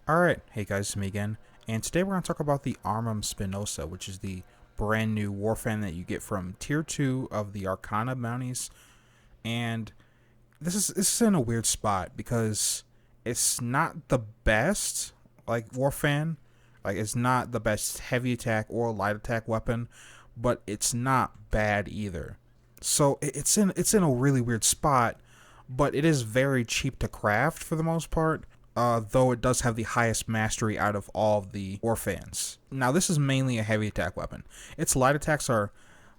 Alright, hey guys, it's me again, and today we're going to talk about the Arum Spinosa, which is the brand new Warfan that you get from Tier 2 of the Arcana bounties, and this is in a weird spot because it's not the best, like, Warfan, like, it's not the best heavy attack or light attack weapon, but it's not bad either. So it's in a really weird spot, but it is very cheap to craft for the most part, though it does have the highest mastery out of all of the Warfans. Now, this is mainly a heavy attack weapon. Its light attacks are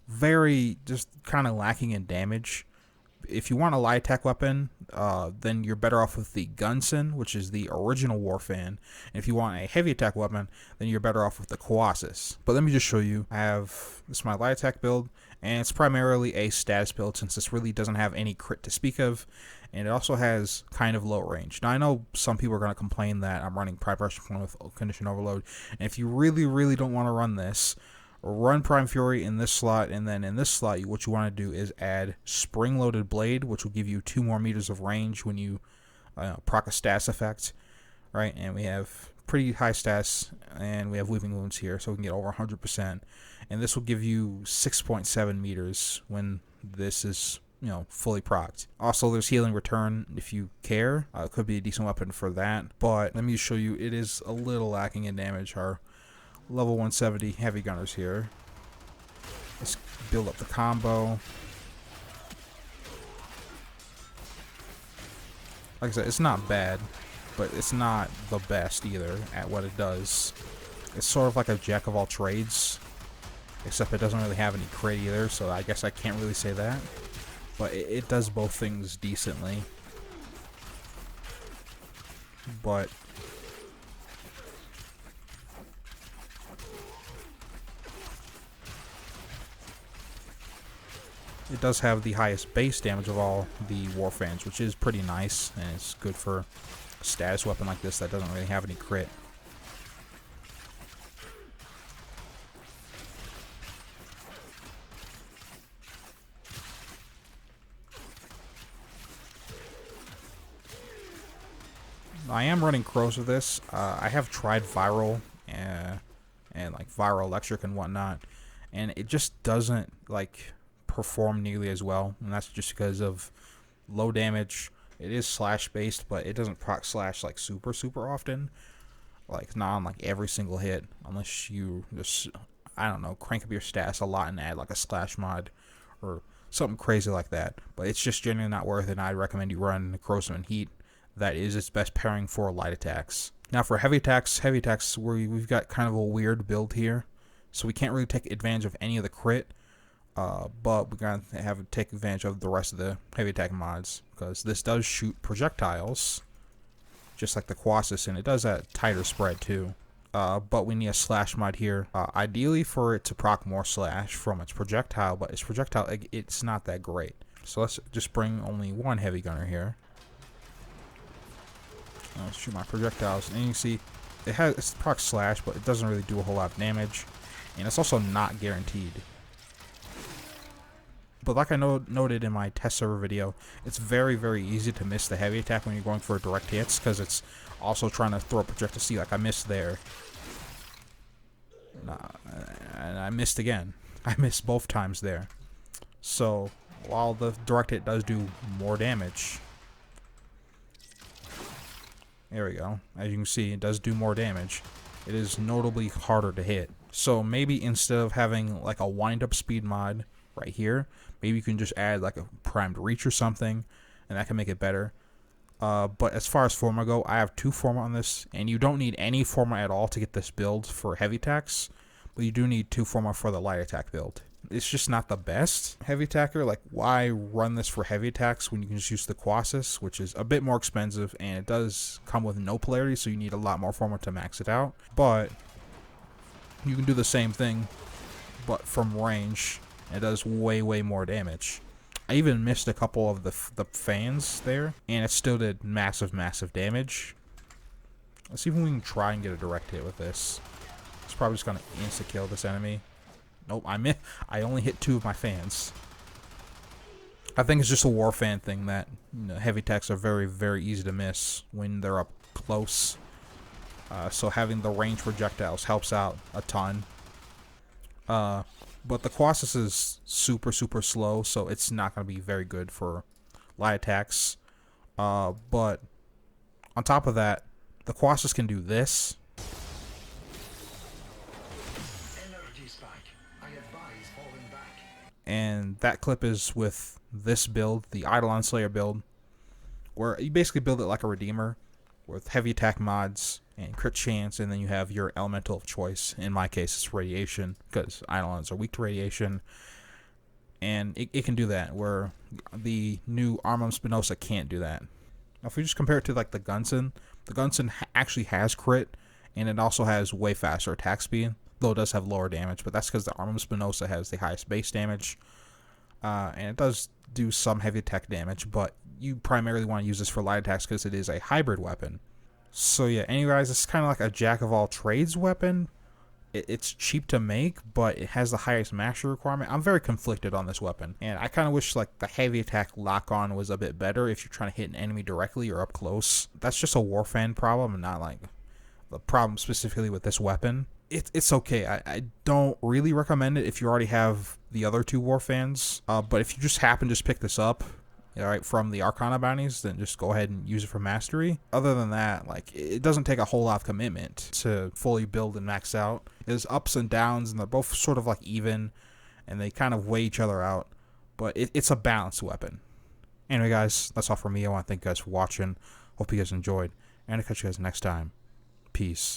very just kind of lacking in damage. If you want a light attack weapon, then you're better off with the Gunson, which is the original Warfan. And if you want a heavy attack weapon, then you're better off with the Colossus. But let me just show you. This is my light attack build, and it's primarily a status build since this really doesn't have any crit to speak of, and it also has kind of low range. Now, I know some people are going to complain that I'm running Prime Pressure Point with Condition Overload, and if you really don't want to run this, run Prime Fury in this slot, and then in this slot, what you want to do is add Spring Loaded Blade, which will give you 2 more meters of range when you proc a status effect, right? And we have pretty high stats, and we have Weaving Wounds here, so we can get over 100%. And this will give you 6.7 meters when this is, fully procced. Also, there's Healing Return if you care. It could be a decent weapon for that. But let me show you, it is a little lacking in damage. Our level 170 heavy gunners here. Let's build up the combo. Like I said, it's not bad, but it's not the best either at what it does. It's sort of like a jack of all trades, except it doesn't really have any crit either, so I guess I can't really say that. But it does both things decently. But it does have the highest base damage of all the Warfans, which is pretty nice, and it's good for a status weapon like this that doesn't really have any crit. I am running crows with this. I have tried viral and like viral electric and whatnot, and it just doesn't perform nearly as well, and that's just because of low damage. It is slash based, but it doesn't proc slash like super often, like not on like every single hit, unless you just, I don't know, crank up your stats a lot and add like a slash mod or something crazy like that. But it's just generally not worth it, and I'd recommend you run Corrosive and Heat. That is its best pairing for light attacks. Now for heavy attacks, we've got kind of a weird build here, so we can't really take advantage of any of the crit. But we're going to have to take advantage of the rest of the heavy attack mods, because this does shoot projectiles, just like the Colossus, and it does that tighter spread too. But we need a slash mod here, ideally for it to proc more slash from its projectile, but its projectile, it's not that great. So let's just bring only one heavy gunner here. Let's shoot my projectiles, and you can see it's proc slash, but it doesn't really do a whole lot of damage, and it's also not guaranteed. But like I noted in my test server video, it's very easy to miss the heavy attack when you're going for direct hits, because it's also trying to throw a projectile. See, like I missed there. And I missed again. I missed both times there. So, while the direct hit does do more damage, there we go. As you can see, it does do more damage. It is notably harder to hit. So maybe instead of having like a wind-up speed mod right here, maybe you can just add like a primed reach or something, and that can make it better. But as far as forma go, I have 2 forma on this, and you don't need any forma at all to get this build for heavy attacks, but you do need 2 forma for the light attack build. It's just not the best heavy attacker. Like, why run this for heavy attacks when you can just use the Colossus, which is a bit more expensive, and it does come with no polarity, so you need a lot more forma to max it out. But you can do the same thing, but from range. It does way more damage. I even missed a couple of the fans there, and it still did massive damage. Let's see if we can try and get a direct hit with this. It's probably just gonna insta kill this enemy. Nope, I only hit 2 of my fans. I think it's just a Warfan thing that heavy attacks are very easy to miss when they're up close. So having the range projectiles helps out a ton. But the Colossus is super, super slow, so it's not going to be very good for light attacks. But on top of that, the Colossus can do this. And that clip is with this build, the Eidolon Slayer build, where you basically build it like a Redeemer with heavy attack mods and crit chance, and then you have your elemental of choice. In my case, it's radiation, because Eidolons are weak to radiation. And it can do that, where the new Arum Spinosa can't do that. Now, if we just compare it to like the Gunson actually has crit, and it also has way faster attack speed, though it does have lower damage, but that's because the Arum Spinosa has the highest base damage, and it does do some heavy attack damage, but you primarily want to use this for light attacks because it is a hybrid weapon. So yeah, anyways, it's kind of like a jack of all trades weapon. It's cheap to make, but it has the highest mastery requirement. I'm very conflicted on this weapon, and I kind of wish like the heavy attack lock-on was a bit better if you're trying to hit an enemy directly or up close. That's just a Warfan problem, and not like the problem specifically with this weapon. It's okay. I don't really recommend it if you already have the other two Warfans, but if you just happen to just pick this up, all right, from the Arcana bounties, then just go ahead and use it for mastery. Other than that, like, it doesn't take a whole lot of commitment to fully build and max out. There's ups and downs, and they're both sort of like even, and they kind of weigh each other out, but it's a balanced weapon. Anyway, guys, that's all for me. I want to thank you guys for watching. Hope you guys enjoyed, and I'll catch you guys next time. Peace.